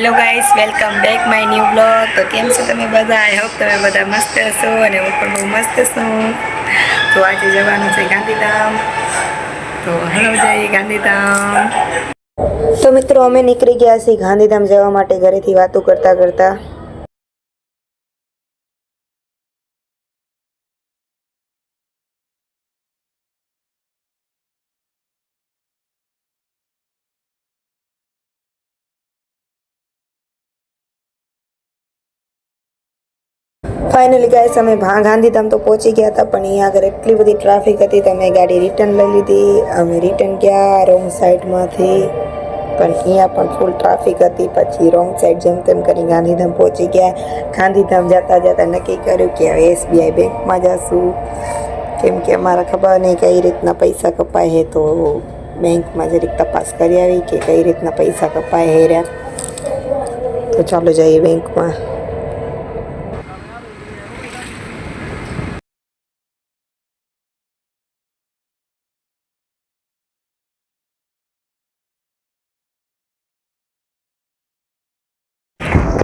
Hello guys, welcome back my new blog. તો કેમ છો તમે બધા? આઈ હોપ તમે બધા મસ્ત હશો અને હું પણ બહુ મસ્ત છું. તો આજે જવાનું છે ગાંધીધામ. તો હેલો જય ગાંધીધામ. તો મિત્રો અમે નીકળી ગયા છીએ ગાંધીધામ જવા માટે ઘરેથી વાતો કરતા કરતા. ફાઇનલી ગાઈસ અમે ગાંધીધામ તો પહોંચી ગયા હતા, પણ અહીંયા આગળ એટલી બધી ટ્રાફિક હતી તો અમે ગાડી રિટર્ન લઈ લીધી. અમે રિટર્ન ગયા રોંગ સાઈડમાંથી, પણ અહીંયા પણ ફૂલ ટ્રાફિક હતી. પછી રોંગ સાઈડ જેમ તેમ કરી ગાંધીધામ પહોંચી ગયા. ગાંધીધામ જતા જતા નક્કી કર્યું કે હવે SBI બેંકમાં જશું, કેમ કે અમારા ખબર નહીં કઈ રીતના પૈસા કપાય છે. તો બેંકમાં જરીક તપાસ કરી આવી કે કઈ રીતના પૈસા કપાય હે રહ્યા. તો ચાલો જઈએ બેંકમાં.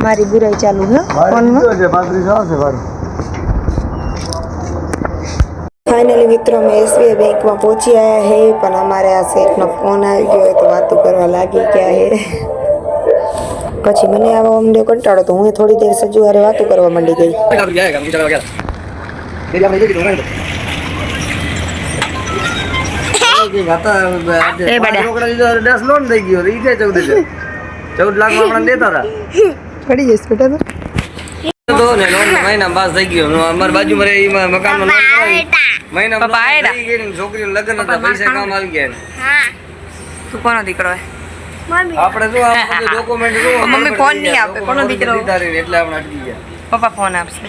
મારી બુરાઈ ચાલુ है फाइनली मित्रों में SBI बैंक में पहुंची आया है, पर हमारे आ सेठ नो फोन आ गयो है तो बात करवा लागी क्या है. પછી મને આવો અમને કંટાળો તો હું થોડી દેર સજુ હારે વાતો કરવા માંડી ગઈ. એ બડા રોકડા લીધો 10 લોન થઈ ગયો ઈ કે 14 લાખ માં આપણે દેતા હતા. પડી જઈશ બેટા તો ને લોન મહિના પાસ થઈ ગયો. અમાર બાજુ મરે ઈ મકાન માં લોન કરાવી મહિના પપ્પા આયા થઈ ગઈ. છોકરીનું લગ્ન હતા, પૈસા કામ આવી ગયા. હા તું કોનો દીકરો હે? મમ્મી. આપણે જો આ બધું ડોક્યુમેન્ટ જો મમ્મી ફોન નહીં આપે. કોનો દીકરો? એટલે આપણે અટકી ગયા. પપ્પા ફોન આપશે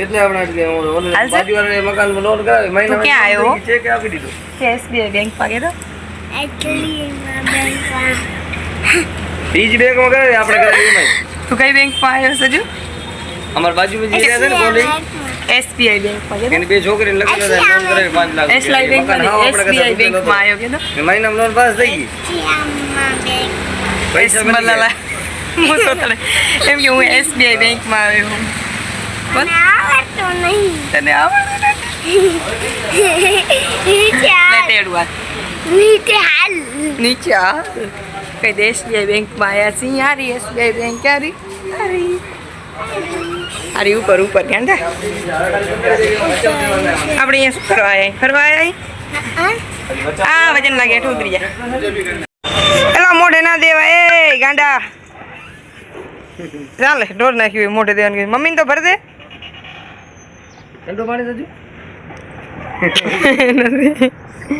એટલે આપણે અટકી ગયા. ઓલે બાજુ વાળા મકાન માં લોન કરાવી મહિના તું ક્યાં આવ્યો? ચેક આપી દીધો કે SBI બેંક પાગે તો એકચ્યુઅલી બેંક માં બીજી બેંક માં કરાવી આપણે કરાવી એમાં. તું કઈ બેંક માં આવ્યો સજુ? અમાર બાજુ માં જે રહે છે ને કોલી SBI બેંક માં કે બે છોકરીને લગ્ન હતા, લોન કરાવી 5 લાખ. SBI બેંક માં આવ્યો કે તો મહિનામાં લોન પાસ થઈ ગઈ. પૈસા મળલા હું તો તને એમ કે હું SBI બેંક માં આવ્યો હું. બોલ આવડતો નહીં તને આવડે નીચે હાલ કઈ દે SBI બેંક માં આયા છીએ. યારી SBI બેંક યારી અરે ઉપર ઉપર ધ્યાન દે. આપણે અહીંયા શું કરવા આવ્યા? ફરવા આવ્યા? આ વજન લાગે હેઠું ઉતરી જાય. એલા મોઢે ના દેવા એ ગાંડા. ચાલે ઢોર નાખ્યું મોઢે દેવાનું. મમ્મીને તો ભર દે. ઠંડો પાણી થયું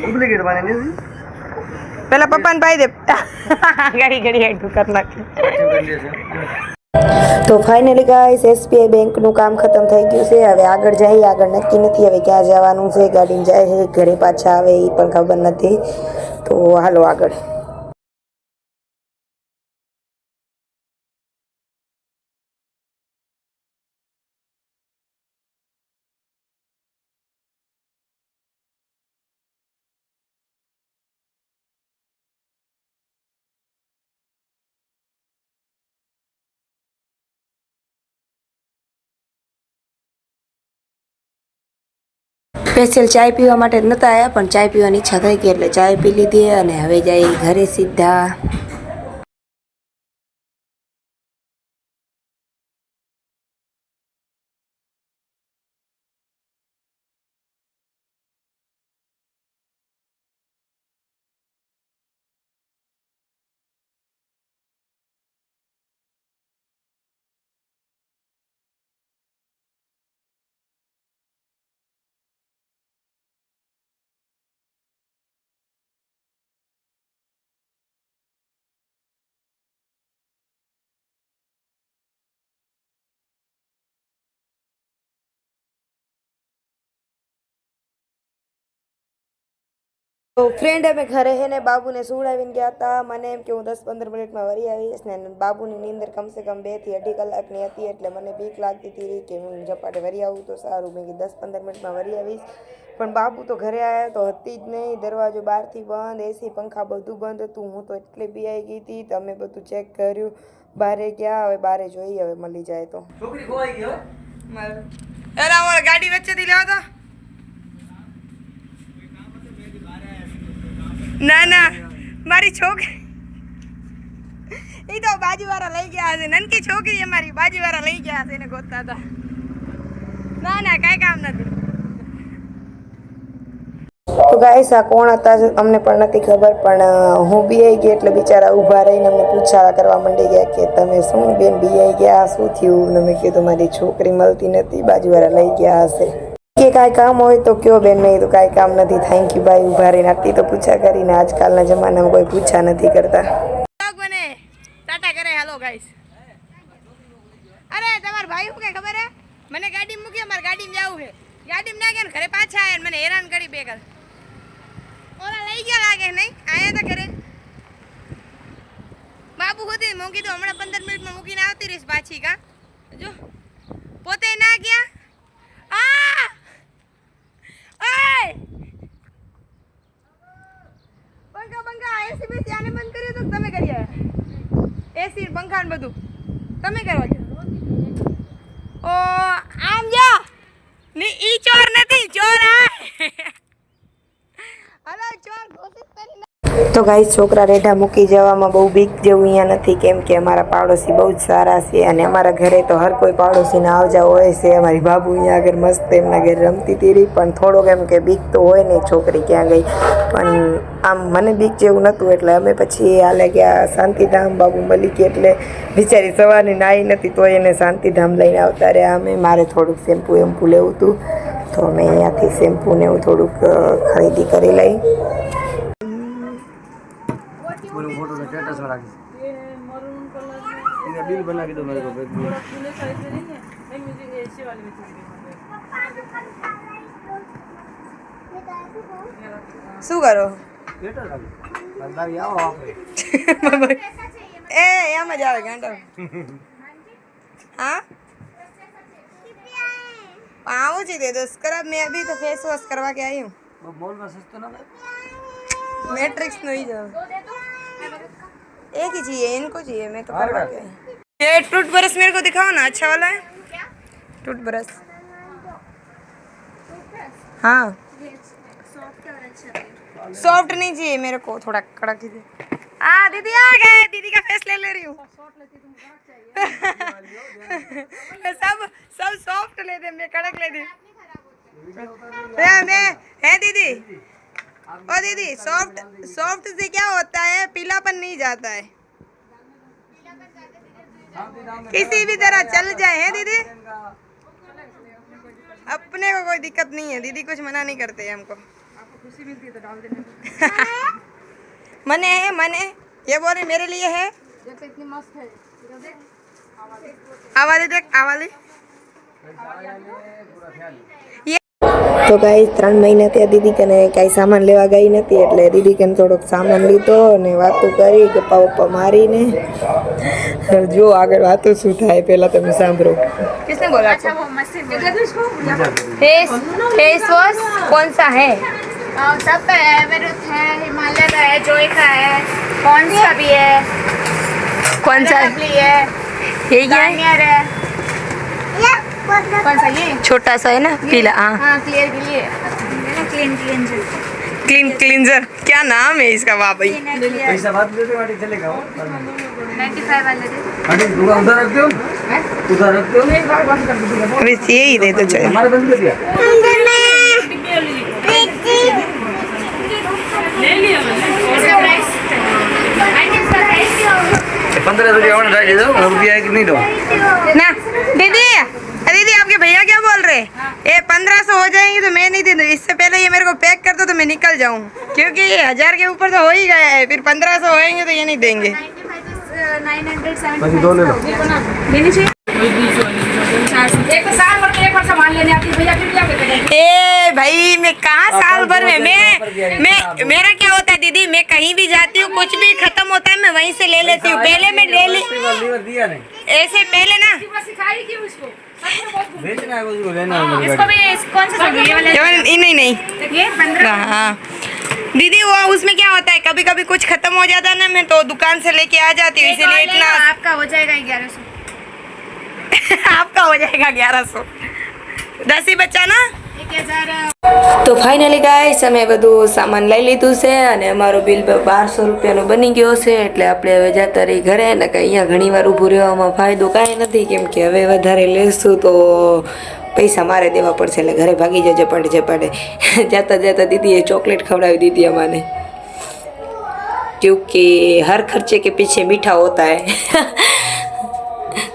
ડુપ્લિકેટ પાણી નથી. પેલા પપ્પાને પાઈ દે. ઘડી ઘડી હેઠું કરી નાખે. તો ફાઇનલી ગાઈસ SBI બેંકનું કામ ખતમ થઈ ગયું છે. હવે આગળ જઈએ. આગળ નક્કી નથી હવે ક્યાં જવાનું છે. ગાડીમાં જાય છે ઘરે પાછા આવે એ પણ ખબર નથી. તો હાલો આગળ. સ્પેશિયલ ચાય પીવા માટે નહોતા આવ્યા, પણ ચાય પીવાની ઈચ્છા થઈ ગઈ એટલે ચાય પી લીધી અને હવે જઈએ ઘરે સીધા. તો ફ્રેન્ડ અમે ઘરે હે ને બાબુને સુવડાવીને ગયા હતા. મને એમ કે હું 10-15 મિનિટમાં વળી આવીશ ને બાબુની નીંદર કમસે કમ 2 થી 2.5 કલાકની હતી એટલે મને બીક લાગતી હતી કે હું ઝપાટે વળી આવું તો સારું. મેં કીધું 10-15 મિનિટમાં વળી આવીશ, પણ બાબુ તો ઘરે આવ્યા તો હતી જ નહીં. દરવાજો બહારથી બંધ, AC પંખા બધું બંધ હતું. હું તો એટલી બી આવી ગઈ હતી. તમે બધું ચેક કર્યું બારે ગયા, હવે બારે જોઈએ, હવે મળી જાય તો. છોકરી ખોવાઈ ગઈ હો. એલા ઓલા ગાડી વચ્ચેથી લેવા તો. ના ના મારી છોકરી એ તો બાજુવાળા લઈ ગયા હશે. નનકી છોકરી અમારી બાજુવાળા લઈ ગયા હશે, એને ગોતતા હતા. ના ના કાંઈ કામ નથી. તો ગાઈસ આ કોણ હતા અમને પણ નથી ખબર, પણ હું બી આવી ગઈ એટલે બિચારા ઊભા રહીને અમને પૂછા કરવા માંડી ગયા કે તમે શું બેન બી આવી ગયા, શું થયું? ને મેં કીધું મારી છોકરી મળતી નથી, બાજુવાળા લઈ ગયા હશે. કે કાંઈ કામ હોય તો કયો બેન. મેં તો કાંઈ કામ નથી, થેન્ક યુ ભાઈ. ઊભા રહીને આટલી તો પૂછા કરીને. આજકાલના જમાનામાં કોઈ પૂછા નથી કરતા. ટાટા કરે હેલો ગાઈસ. અરે તમાર ભાઈ શું કે ખબર હે, મને ગાડી મૂકી, મારે ગાડીમાં જવું છે. ગાડીમાં ના ગયા ને ઘરે પાછા આયા, મને હેરાન કરી બેગલ. ઓલા લઈ ગયા લાગે નહીં, આયા તા ઘરે. બાબુ હોતી મેં કીધું હમણાં 15 મિનિટમાં મૂકીને આવતી રહીશ પાછી. કા જો પોતે ના ગયા. આ ઓય પંખા એસી બેસી આને બંધ કર્યું તો તમે કરી આયા. એસી પંખા ને બધું તમે કરવા ગયા. ઓ આમ જા ની ઈ ચોર નથી, ચોર આ. હલો ચોર કોશિશ કરી. તો ગાઈસ છોકરા રેઢા મૂકી જવામાં બહુ બીક જેવું અહીંયા નથી, કેમ કે અમારા પાડોશી બહુ જ સારા છે અને અમારા ઘરે તો હર કોઈ પાડોશીને આવજા હોય છે. અમારી બાબુ અહીંયા આગળ મસ્ત એમના ઘરે રમતી હતી રહી, પણ થોડોક એમ કે બીક તો હોય ને, છોકરી ક્યાં ગઈ. પણ આમ મને બીક જેવું નહોતું એટલે અમે પછી હાલે ગયા શાંતિધામ. બાબુ મળી ગઈ એટલે બિચારી સવારની નાઈ નથી તો એને શાંતિધામ લઈને આવતા રહ્યા અમે. મારે થોડુંક શેમ્પૂ એમ્પૂ લેવું હતું તો અમે અહીંયાથી શેમ્પૂ ને એવું થોડુંક ખરીદી કરી લઈ. बोलो फोटो का स्टेटस में रखी ये मरून कलर इनका बिल बना के दो मेरे को पूरा तूने साइज में नहीं है मुझे ऐसे वाले में चाहिए. શું કરો? स्टेटस रखी बंदारी आओ आप એ એમ જ આવે ગાંડો. हाँ आऊँ जी दे दो स्क्रब. मैं अभी तो फेस वॉश करवा के आई हूँ. वो मॉल में सस्ता ना मैट्रिक्स नहीं जाओ, एक ही चाहिए, इनको चाहिए. मैं तो करवा के आई. ये टूथब्रश मेरे को दिखाओ ना, अच्छा वाला है टूथब्रश. हाँ सॉफ्ट नहीं चाहिए मेरे को, थोड़ा कड़क चाहिए. हाँ दीदी आ गए, दीदी का फेस ले रही हूँ. सब सॉफ्ट लेते, मैं कड़क लेती. मैं है दीदी. ओ दीदी सॉफ्ट से क्या होता है, पीलापन नहीं जाता है, किसी भी तरह चल जाए. है दीदी अपने को कोई दिक्कत नहीं है. दीदी कुछ मना नहीं करते हमको. आपको खुशी मिलती है तो डाल देना. मने ये बोल रहे मेरे लिए है. देखो इतनी मस्त है. आवाली देख आवाली. તો ગાઈસ 3 મહિના ત્યાં દીદી કને કાંઈ સામાન લેવા ગઈ નથી એટલે દીદી કને થોડોક સામાન લીધો અને વાતો કરી ગપ્પા વપ્પા મારીને. જો આગળ વાતો શું થાય પહેલા તમે સાંભળો. किसने बोला? अच्छा वो मशीन फेस वॉश कौन सा है? सब का है, एवरेस्ट है, हिमालय का है, जोई का है, पॉन्ड्स का भी है, कौन सा लवली है, ये क्या है? गार्नियर है. कौन सा ये छोटा सा है ना पीला. हाँ हाँ क्लियर के लिए क्लीन क्लींजर. क्लीन क्लींजर क्या नाम है इसका? वाह भाई पैसा बात देते वाटी चलेगा 95 वाले दे. अभी उधर रखते हो उधर रखते हो अभी यही दे दो चलो. हमारे बंद कर दिया इसका प्राइस 15 रुपया और दो रुपया कि नहीं दो ना दीदी. दीदी आपके भैया क्या बोल रहे हैं? ये 1500 हो जाएंगे तो मैं नहीं दे दूँ. इससे पहले ये मेरे को पैक कर दो तो मैं निकल जाऊँ, क्योंकि ये 1000 के ऊपर तो हो ही गया है. फिर 1500 होएंगे तो ये नहीं देंगे. 975 दो ले लो. लेनी चाहिए. एक तो साल भर में एक बार सामान लेने आती है भैया, फिर क्या कहते ए भाई मैं कहाँ साल भर में मैं मेरा क्या होता है दीदी, मैं कहीं भी जाती हूँ कुछ भी खत्म होता है मैं वहीं से ले लेती हूँ. पहले मैं डेली दिया नहीं ऐसे पहले ना सिखाई क्यों उसको? बेचना है उसको लेना है इसको भी कौन सा चाहिए? ये वाला नहीं नहीं ये 15. हाँ दीदी वो उसमें क्या होता है, कभी कभी कुछ खत्म हो जाता है ना, मैं तो दुकान से लेके आ जाती हूँ, इसीलिए इतना आपका हो जाएगा 1100 आपका हो जाएगा 1100 10 ही बच्चा ना 1000 તો ફાઇનલી ગાઈસ અમે બધું સામાન લઈ લીધું છે અને અમારું બિલ 1200 રૂપિયાનું બની ગયો છે, એટલે આપણે હવે જતા રહી ઘરે ને કે અહીંયા ઘણીવાર ઊભું રહેવામાં ફાયદો કાંઈ નથી, કેમ કે હવે વધારે લેશું તો પૈસા મારે દેવા પડશે, એટલે ઘરે ભાગી જજે પડે જતા જતા દીદીએ ચોકલેટ ખવડાવી દીધી અમાને, क्योंकि हर खर्चे के पीछे मीठा होता है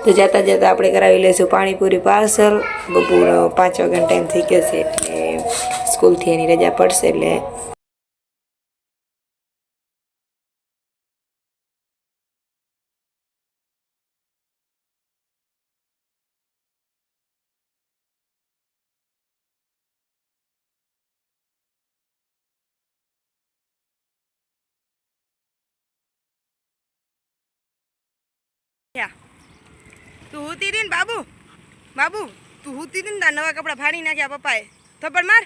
તો જતા જતા આપણે કરાવી લઈશું પાણીપુરી પાર્સલ, બપોર 5 વાગ્યાનો ટાઈમ થઈ ગયો છે, એટલે સ્કૂલથી એની રજા પડશે એટલે તું હુતી હતી ને બાબુ તું હુતી હતી ને તાર નવા કપડાં ફાડી નાખ્યા પપ્પાએ, થપ્પડ માર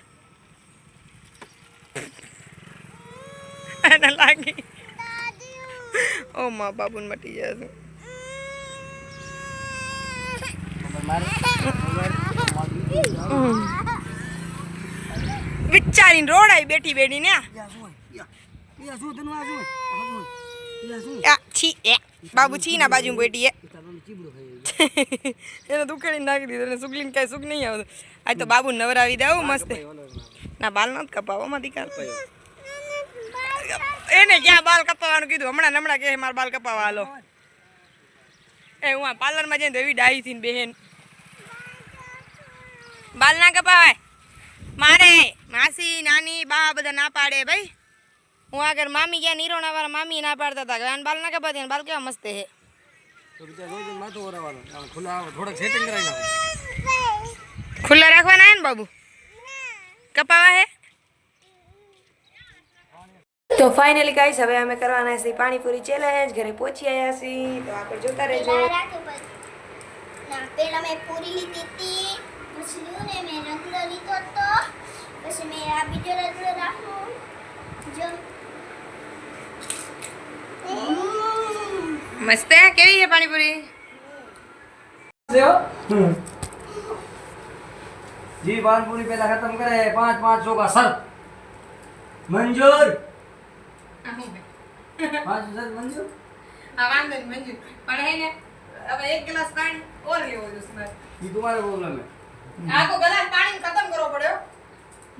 એને લાગી ઓ માં બાબુને મટી જશે વિચારીને રોડાઈ બેઠી બેઠી ને છી બાબુ છી ના બાજુ બેઠી એને દુખેડી નાખી દીધું, એને સુગલીને કઈ સુખ નહીં આવતું, આજ તો બાબુ નવરાવી દે મસ્ત, ના બાલ નથી કપાવવામાં દીકરા, એને ક્યાં બાલ કપાવવાનું કીધું, હમણાં કે મારા બાલ કપાવવા હાલો, એ હું આ પાર્લરમાં જઈને એવી ડાઈ થી બેહેન બાલ ના કપાવાય, મારે માસી નાની બા બધા ના પાડે ભાઈ, હું આગળ મામી ગયા નીરોણા વાળા મામી ના પાડતા હતા કે આને બાલ ના કપાતી, બાલ કેવા મસ્ત હે, ખુલ્લા રાખવાના હે ને બાબુ, કપાવા હે। તો ફાઇનલી ગાઈસ હવે અમે કરવાના છે પાણીપુરી ચેલેન્જ, ઘરે પહોંચી આવ્યા છીએ, તો આગળ જોતા રહેજો। પેલા મેં પૂરી લીધી હતી, પછી ને મેં રગડો લીધો હતો, પછી મેં આ બીજો રગડો રાખું જો મસ્ત હે, કેવી છે પાણીપુરી? जी पानपुरी पहला खत्म करे 500 का सर मंजूर 500 मंजूर हाँ वांदो नहीं मंजूर, पर है ने अब एक गिलास पानी और लेवो जो उसमें, ये तुम्हारा प्रॉब्लम है, आपको गिलास पानी खत्म करो पड़े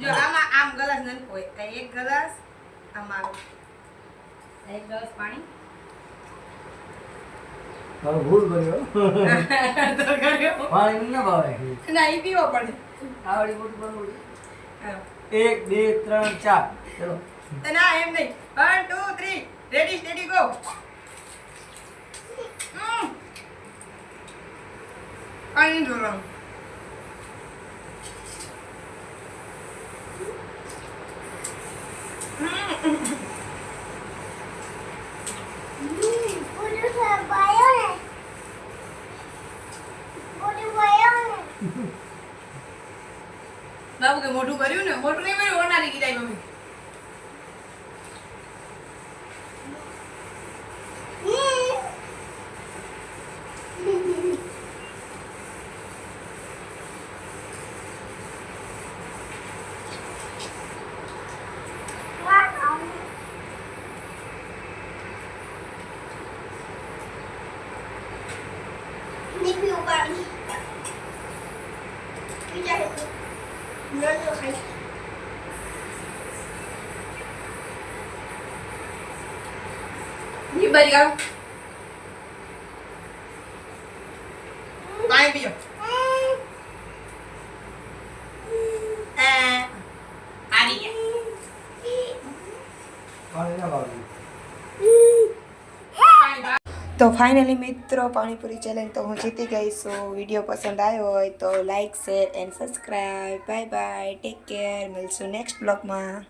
जो आम गिलास नहीं कोई एक गिलास हमारो एक गिलास पानी अब भूल गयो तो करियो पानी ना भावे नहीं पीવો પડે आवड़ी बोतल बनोड़ी 1 2 3 4 चलो ना एम नहीं 1 2 3 रेडी स्टेडी गो पानी जोरो बाबू के मोटू भर्યું ને મોટું નહીં ભર્યું ઓનારી ગીરાઈ મમ્મી નીકળી ઉપાડી વિચાર રગડો ખાઈ ની બરી ગાવ પાણી પીઓ આવી ગયા पानी ना भावे તો ફાઇનલી મિત્રો પાણીપુરી ચેલેન્જ તો હું જીતી ગઈ છું। વિડીયો પસંદ આવ્યો હોય તો like share and subscribe, bye bye, take care, મળશું નેક્સ્ટ બ્લોગમાં।